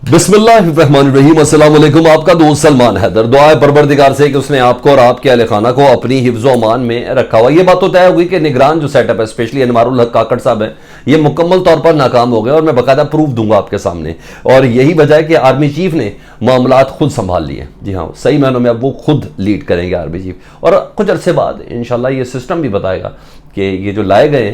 बिस्मिल्लाहिर्रहमानिर्रहीम। अस्सलाम वालेकुम। आपका दोस्त सलमान हैदर। दुआ है परवरदिगार से कि उसने आपको और आपके अहले खाना को अपनी हिफ्ज़ो अमान में रखा हुआ। ये बात तो तय होगी कि निगरान जो सेटअप है, स्पेशली अनवारुल हक काकड़ साहब है, ये मुकम्मल तौर पर नाकाम हो गए और मैं बाकायदा प्रूफ दूंगा आपके सामने। और यही वजह है कि आर्मी चीफ ने मामलात खुद संभाल लिए। जी हाँ, सही मायनों में अब वो खुद लीड करेंगे आर्मी चीफ। और कुछ अरसे बाद इंशाल्लाह ये सिस्टम भी बताएगा कि ये जो लाए गए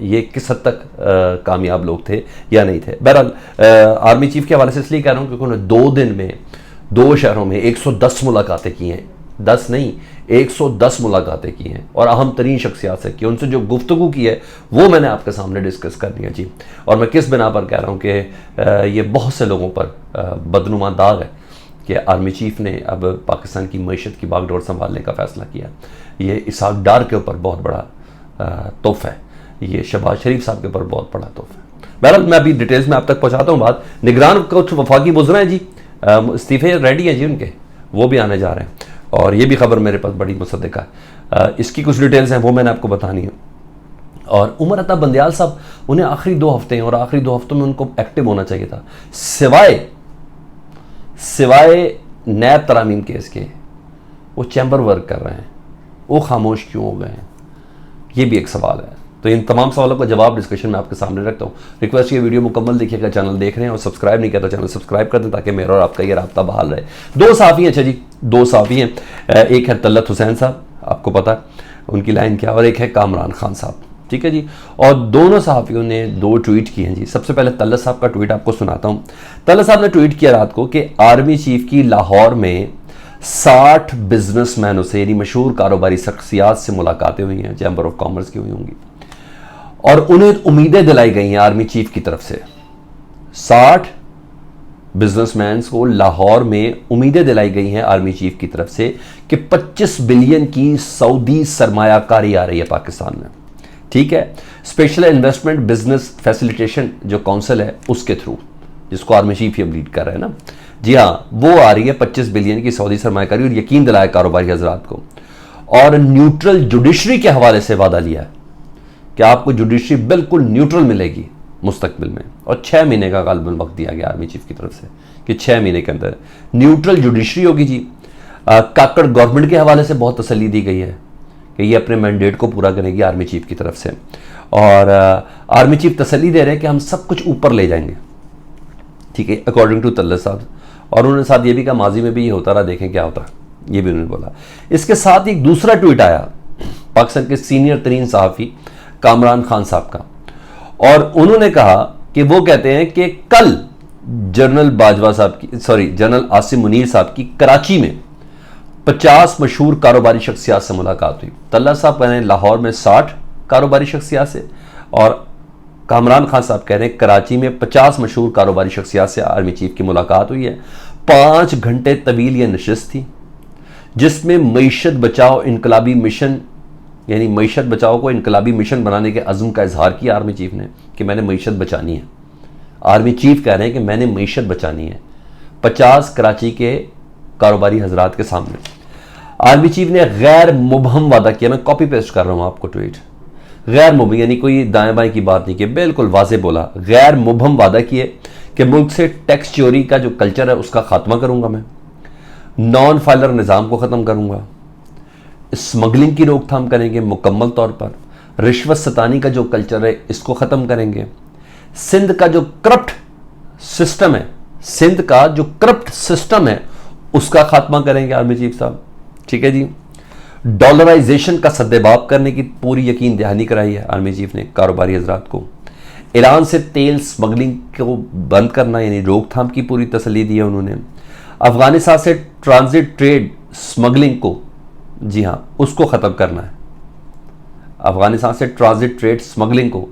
ये किस हद तक कामयाब लोग थे या नहीं थे। बहरहाल आर्मी चीफ के हवाले से इसलिए कह रहा हूँ क्योंकि उन्होंने 2 दिन में 2 शहरों में 110 मुलाकातें की हैं। 10 नहीं, 110 मुलाकातें की हैं और अहम तरीन शख्सियात से की। उनसे जो गुफ्तगू की है वो मैंने आपके सामने डिस्कस करनी है जी। और मैं किस बिना पर कह रहा हूँ कि ये बहुत से लोगों पर बदनुमा दाग है कि आर्मी चीफ ने अब पाकिस्तान की मईशत की बागडोर संभालने का फैसला किया। ये इसहाक डार के ऊपर बहुत बड़ा तोहफा है, ये शहबाज शरीफ साहब के ऊपर बहुत बड़ा तोहफा है। बहरहाल मैं अभी डिटेल्स में आप तक पहुंचाता हूँ बात। निगरान कुछ वफाकी बुज़रा हैं जी, इस्तीफे रेडी हैं जी उनके, वो भी आने जा रहे हैं और ये भी खबर मेरे पास बड़ी मुसद्दिका है। इसकी कुछ डिटेल्स हैं वो मैंने आपको बतानी है। और उमर अता बंदियाल साहब, उन्हें आखिरी 2 हफ्ते हैं और आखिरी 2 हफ्तों में उनको एक्टिव होना चाहिए था। सिवाय नैब तरामीम केस के वो चैम्बर वर्क कर रहे हैं, वो खामोश क्यों हो गए हैं, ये भी एक सवाल है। तो इन तमाम सवालों का जवाब डिस्कशन में आपके सामने रखता हूँ। रिक्वेस्ट ये वीडियो मुकम्मल देखिएगा, चैनल देख रहे हैं और सब्सक्राइब नहीं किया तो चैनल सब्सक्राइब कर दें ताकि मेरा और आपका ये राब्ता बहाल रहे। 2 साफ़ी हैं, अच्छा जी 2 साफ़ी हैं। एक है तलत हुसैन साहब, आपको पता है उनकी लाइन क्या, और एक है कामरान खान साहब, ठीक है जी। और दोनों सहाफ़ियों ने 2 ट्वीट किए हैं जी। सबसे पहले तलत साहब का ट्वीट आपको सुनाता हूँ। तलत साहब ने ट्वीट किया रात को कि आर्मी चीफ की लाहौर में 60 बिजनेसमैनों से यानी मशहूर कारोबारी शख्सियात से मुलाकातें हुई हैं, चैम्बर ऑफ कॉमर्स की हुई होंगी, और उन्हें उम्मीदें दिलाई गई हैं आर्मी चीफ की तरफ से। 60 बिजनेसमैन को लाहौर में उम्मीदें दिलाई गई हैं आर्मी चीफ की तरफ से कि 25 बिलियन की सऊदी सरमायाकारी आ रही है पाकिस्तान में, ठीक है। स्पेशल इन्वेस्टमेंट बिजनेस फैसिलिटेशन जो काउंसिल है उसके थ्रू, जिसको आर्मी चीफ ही लीड कर रहे हैं ना, जी हाँ, वो आ रही है 25 बिलियन की सऊदी सरमायाकारी। और यकीन दिलाया कारोबारी हजरात को, और न्यूट्रल जुडिशरी के हवाले से वादा लिया है कि आपको जुडिशरी बिल्कुल न्यूट्रल मिलेगी मुस्तकबिल में। और 6 महीने का गालबन वक्त दिया गया आर्मी चीफ की तरफ से कि 6 महीने के अंदर न्यूट्रल जुडिशरी होगी जी। काकड़ गवर्नमेंट के हवाले से बहुत तसल्ली दी गई है कि ये अपने मैंडेट को पूरा करेगी आर्मी चीफ की तरफ से। और आर्मी चीफ तसल्ली दे रहे हैं कि हम सब कुछ ऊपर ले जाएंगे, ठीक है, अकॉर्डिंग टू तल्लत साहब। और उन्होंने साथ ये भी कहा माजी में भी ये होता रहा, देखें क्या होता है, ये भी उन्होंने बोला। इसके साथ एक दूसरा ट्वीट आया पाकिस्तान के सीनियर तरीन सहाफ़ी कामरान खान साहब का, और उन्होंने कहा कि वो कहते हैं कि कल जनरल बाजवा साहब की जनरल आसिम मुनीर साहब की कराची में 50 मशहूर कारोबारी शख्सियात से मुलाकात हुई। तल्ला साहब कह रहे हैं लाहौर में 60 कारोबारी शख्सियात से, और कामरान खान साहब कह रहे हैं कराची में 50 मशहूर कारोबारी शख्सियात से आर्मी चीफ की मुलाकात हुई है। 5 घंटे तवील यह नशिस्त थी जिसमें मईशत बचाओ इनकलाबी मिशन, यानी मईशत बचाओ को इनकलाबी मिशन बनाने के अज़्म का इजहार किया आर्मी चीफ ने कि मैंने मईशत बचानी है। आर्मी चीफ कह रहे हैं कि मैंने मईशत बचानी है 50 कराची के कारोबारी हजरात के सामने। आर्मी चीफ ने गैर मुबहम वादा किया, मैं कॉपी पेस्ट कर रहा हूं आपको ट्वीट, गैर मुबहम यानी कोई दाएं बाएं की बात नहीं की, बिल्कुल वाज़े बोला, गैर मुबहम वादा किए कि मुल्क से टैक्स चोरी का जो कल्चर है उसका खात्मा करूंगा, मैं नॉन फाइलर निज़ाम को ख़त्म करूंगा, स्मगलिंग की रोकथाम करेंगे मुकम्मल तौर पर, रिश्वत सतानी का जो कल्चर है इसको ख़त्म करेंगे, सिंध का जो करप्ट सिस्टम है, सिंध का जो करप्ट सिस्टम है उसका खात्मा करेंगे आर्मी चीफ साहब, ठीक है जी। डॉलराइजेशन का सद्देबाब करने की पूरी यकीन दहानी कराई है आर्मी चीफ ने कारोबारी हजरात को। ईरान से तेल स्मगलिंग को बंद करना यानी रोकथाम की पूरी तसल्ली दी है उन्होंने। अफगानिस्तान से ट्रांजिट ट्रेड स्मगलिंग को, जी हाँ, उसको ख़त्म करना है। अफगानिस्तान से ट्रांजिट ट्रेड स्मगलिंग को,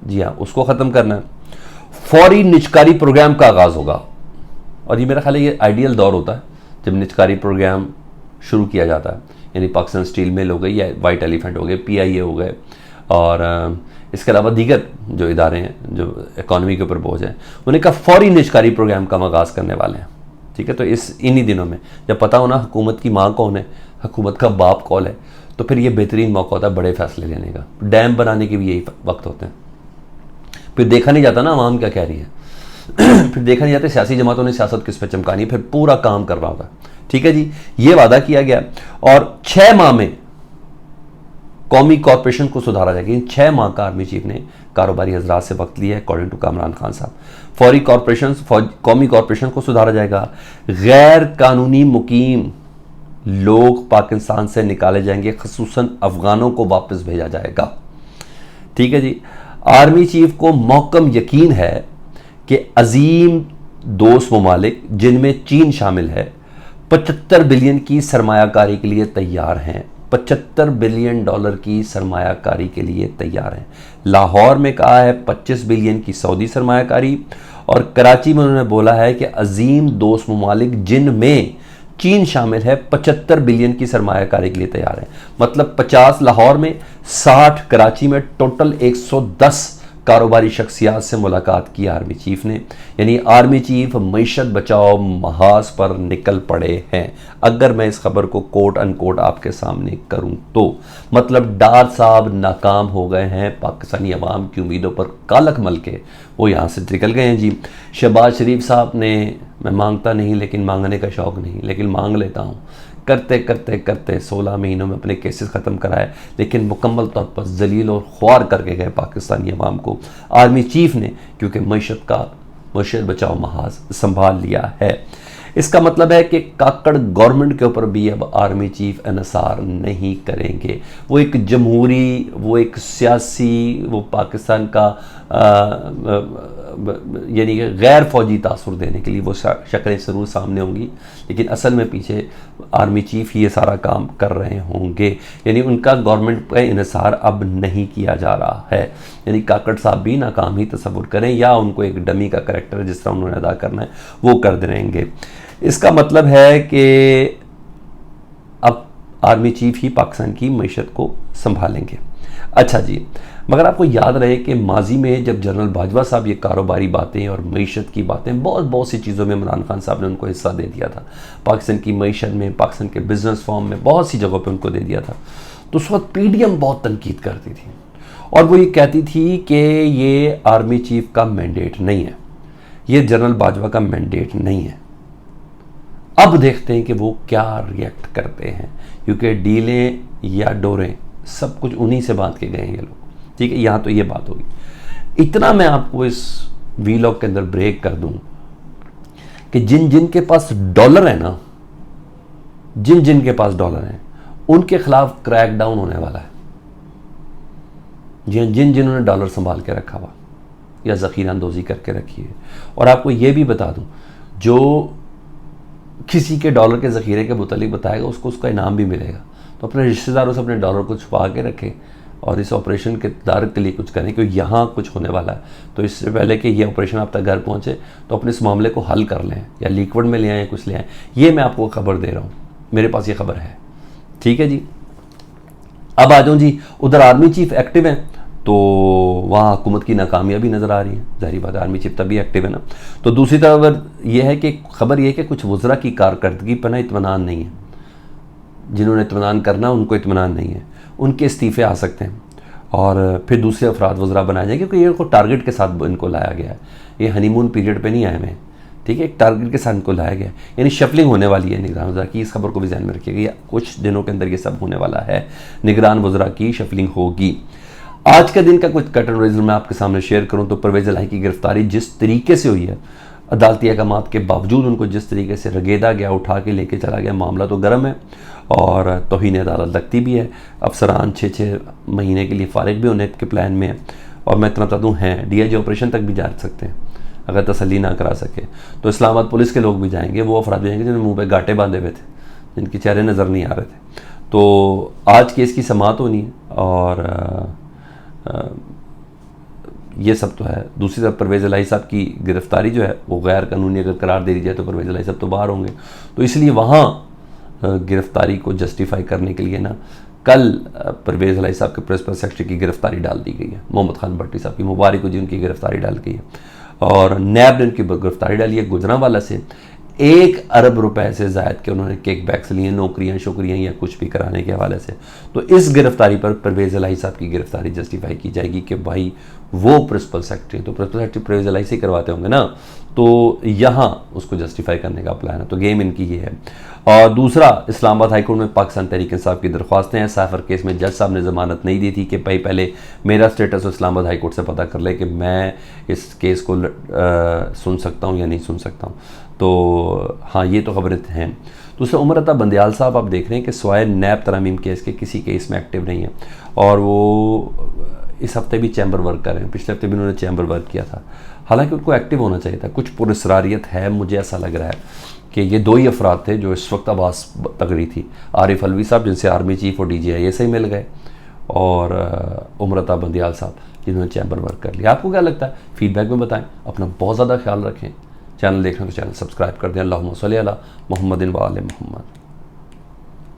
जी हाँ, उसको ख़त्म करना है। फौरी निजकारी प्रोग्राम का आगाज़ होगा, और ये मेरा ख्याल है ये आइडियल दौर होता है जब निजकारी प्रोग्राम शुरू किया जाता है, यानी पाकिस्तान स्टील मिल हो गई या वाइट एलिफेंट हो गए, PIA हो गए, और इसके अलावा दीगर जो इदारे हैं जो इकॉनमी के ऊपर बोझ हैं, उन्हें का फौरी निजकारी प्रोग्राम का आगाज़ करने वाले हैं, ठीक है। तो इन्हीं दिनों में जब पता होना हुकूमत की माँ कौन है, हुकूमत का बाप कौन है, तो फिर ये बेहतरीन मौका होता है बड़े फैसले लेने का। डैम बनाने के भी यही वक्त होते हैं, फिर देखा नहीं जाता ना आवाम क्या कह रही है, फिर देखा नहीं जाता सियासी जमातों ने सियासत किस पे चमकानी, फिर पूरा काम कर रहा होता। ठीक है जी, ये वादा किया गया और 6 माह में कौमी कॉरपोरेशन को सुधारा जाएगा। इन 6 माह का आर्मी चीफ ने कारोबारी हजरात से वक्त लिया है, अकॉर्डिंग टू कामरान खान साहब। कौमी कॉरपोरेशन को सुधारा जाएगा। गैर कानूनी मुकीम लोग पाकिस्तान से निकाले जाएंगे, खसूसन अफगानों को वापस भेजा जाएगा। ठीक है जी, आर्मी चीफ को महकम यकीन है कि अजीम दोस्त ममालिक जिनमें चीन शामिल है 75 बिलियन की सरमायाकारी के लिए तैयार हैं। 75 बिलियन डॉलर की सरमायाकारी के लिए तैयार हैं। लाहौर में कहा है 25 बिलियन की सऊदी सरमायाकारी, और कराची में उन्होंने बोला है कि अजीम दोस्त ममालिक जिनमें चीन शामिल है 75 बिलियन की सरमायाकारी के लिए तैयार है। मतलब 50 लाहौर में, 60 कराची में, टोटल 110 कारोबारी शख्सियात से मुलाकात की आर्मी चीफ ने। यानी आर्मी चीफ मईशत बचाओ महाज पर निकल पड़े हैं। अगर मैं इस खबर को कोट अनकोट आपके सामने करूं तो मतलब डार साहब नाकाम हो गए हैं, पाकिस्तानी अवाम की उम्मीदों पर कालक मल के वो यहाँ से निकल गए हैं जी। शहबाज शरीफ साहब ने, मैं मांगता नहीं लेकिन मांगने का शौक़ नहीं, लेकिन मांग लेता हूँ, करते करते करते 16 महीनों में अपने केसेस ख़त्म कराए, लेकिन मुकम्मल तौर पर जलील और ख्वार करके गए पाकिस्तानी अवाम को आर्मी चीफ ने, क्योंकि मईशत बचाओ महाज संभाल लिया है। इसका मतलब है कि काकड़ गवर्नमेंट के ऊपर भी अब आर्मी चीफ इन्हिसार नहीं करेंगे। वो एक जमहूरी, वो एक सियासी, वो पाकिस्तान का यानी गैर फौजी तासुर देने के लिए वो शक्लें ज़रूर सामने होंगी, लेकिन असल में पीछे आर्मी चीफ ही ये सारा काम कर रहे होंगे। यानी उनका गवर्नमेंट पर इन्हिसार अब नहीं किया जा रहा है। यानी काकड़ साहब भी नाकाम ही तस्वुर करें, या उनको एक डमी का करैक्टर जिस तरह उन्होंने अदा करना है वो कर देंगे। इसका मतलब है कि अब आर्मी चीफ ही पाकिस्तान की मईशत को संभालेंगे। अच्छा जी, मगर आपको याद रहे कि माजी में जब जनरल बाजवा साहब ये कारोबारी बातें और मईशत की बातें, बहुत सी चीज़ों में इमरान खान साहब ने उनको हिस्सा दे दिया था। पाकिस्तान की मईशत में, पाकिस्तान के बिजनेस फॉर्म में बहुत सी जगहों पे उनको दे दिया था। तो उस वक्त पीडीएम बहुत तनकीद करती थी और वो ये कहती थी कि ये आर्मी चीफ का मैंडेट नहीं है, ये जनरल बाजवा का मैंडेट नहीं है। अब देखते हैं कि वो क्या रिएक्ट करते हैं, क्योंकि डीलें या डोरें सब कुछ उन्हीं से बांध के गए हैं ये लोग। ठीक है, यहाँ तो ये बात होगी। इतना मैं आपको इस वीलॉग के अंदर ब्रेक कर दूं कि जिन जिन के पास डॉलर है ना, जिन जिन के पास डॉलर हैं उनके खिलाफ क्रैकडाउन होने वाला है। जिन जिन्होंने डॉलर संभाल के रखा हुआ या ज़ख़ीरा अंदोज़ी करके रखी है। और आपको ये भी बता दूं, जो किसी के डॉलर के ज़ख़ीरे के मुतालिक बताएगा उसको उसका इनाम भी मिलेगा। तो अपने रिश्तेदारों से अपने डॉलर को छुपा के रखें और इस ऑपरेशन के तदारुक के लिए कुछ करें, क्योंकि यहाँ कुछ होने वाला है। तो इससे पहले कि ये ऑपरेशन आप तक घर पहुँचे तो अपने इस मामले को हल कर लें, या लिक्विड में ले आएँ, कुछ ले आएँ। ये मैं आपको खबर दे रहा हूँ, मेरे पास ये खबर है। ठीक है जी, अब आ जाऊँ जी, उधर आर्मी चीफ एक्टिव हैं तो वहाँ हुकूमत की नाकामयाबी नज़र आ रही है। ज़ाहिर बात है, आर्मी चीफ तभी एक्टिव है ना। तो दूसरी तरफ यह है कि खबर यह है कि कुछ वज़रा की कारकर्दगी पर ना इत्मीनान नहीं है। जिन्होंने इत्मीनान करना उनको इत्मीनान नहीं है, उनके इस्तीफ़े आ सकते हैं और फिर दूसरे अफराद वज़रा बनाए जाएंगे, क्योंकि ये टारगेट के साथ इनको लाया गया है। ये हनीमून पीरियड पे नहीं आए हैं, ठीक है, एक टारगेट के साथ इनको लाया गया है। यानी शफलिंग होने वाली है निगरान वज़रा की। इस खबर को भी ध्यान में रखिएगा, कुछ दिनों के अंदर ये सब होने वाला है, निगरान वज़रा की शफलिंग होगी। आज के दिन का कुछ कट एंड रिजल्ट मैं आपके सामने शेयर करूं तो परवेज़ इलाही की गिरफ्तारी जिस तरीके से हुई है, अदालती अहकामात के बावजूद उनको जिस तरीके से रगेदा गया, उठा के लेके चला गया, मामला तो गर्म है और तौहीन अदालत लगती भी है। अफसरान 6-6 महीने के लिए फारिग भी होने के प्लान में है, और मैं इतना बता दूँ हैं DIG ऑपरेशन तक भी जा सकते हैं अगर तसल्ली ना करा सके तो। इस्लामाबाद पुलिस के लोग भी जाएंगे, वो अफराद भी जाएंगे जिन्होंने मुँह पर गांठे बांधे हुए थे, जिनके चेहरे नज़र नहीं आ रहे थे। तो आज केस की समाअत होनी है और ये सब तो है। दूसरी तरफ परवेज़ इलाही साहब की गिरफ्तारी जो है वो गैर कानूनी अगर करार दे दी जाए तो परवेज़ इलाही साहब तो बाहर होंगे। तो इसलिए वहाँ गिरफ्तारी को जस्टिफाई करने के लिए ना कल परवेज़ इलाही साहब के प्रिंसिपल सेक्रेटरी की गिरफ्तारी डाल दी गई है। मोहम्मद खान भट्टी साहब की, मुबारक हो जी, उनकी गिरफ्तारी डाल गई है। और नैब ने उनकी गिरफ्तारी डाली है गुजरांवाला से। 1 अरब रुपए से ज़ायद के उन्होंने किक बैक्स लिए, नौकरियां शुक्रियाँ या कुछ भी कराने के हवाले से। तो इस गिरफ्तारी पर परवेज़ इलाही साहब की गिरफ्तारी जस्टिफाई की जाएगी कि भाई वो प्रिंसिपल सेक्रेटरी, तो प्रिंसिपल सेक्रेटरी परवेज़ इलाही से करवाते होंगे ना, तो यहाँ उसको जस्टिफाई करने का प्लान है। तो गेम इनकी ये है। और दूसरा, इस्लामाबाद हाईकोर्ट में पाकिस्तान तहरीक इंसाफ की दरख्वास्तें हैं। साइफर केस में जज साहब ने ज़मानत नहीं दी थी कि भाई पहले मेरा स्टेटस इस्लामाबाद हाईकोर्ट से पता कर ले कि मैं इस केस को सुन सकता हूँ या नहीं सुन सकता हूँ। तो हाँ, ये तो खबरें हैं। दूसरा, उमर अता बंदियाल साहब आप देख रहे हैं कि सवाए नैब तरमीम केस के किसी केस में एक्टिव नहीं है, और वो इस हफ्ते भी चैम्बर वर्क कर रहे हैं। पिछले हफ्ते भी उन्होंने चैम्बर वर्क किया था, हालांकि उनको एक्टिव होना चाहिए था। कुछ पुरस्रारियत है, मुझे ऐसा लग रहा है कि ये 2 ही अफराद थे जो इस वक्त आवाज़ तगड़ी थी। आरिफ अलवी साहब जिनसे आर्मी चीफ और DGI से ही मिल गए, और उमर अता बंदियाल साहब जिन्होंने चैम्बर वर्क कर लिया। आपको क्या लगता है? फीडबैक में बताएं। अपना बहुत ज़्यादा ख्याल रखें। चैनल देख रहे हैं तो चैनल सब्सक्राइब कर दें। अल्लाहुम्मा सल्ली अला मुहम्मदिन व आले मुहम्मद।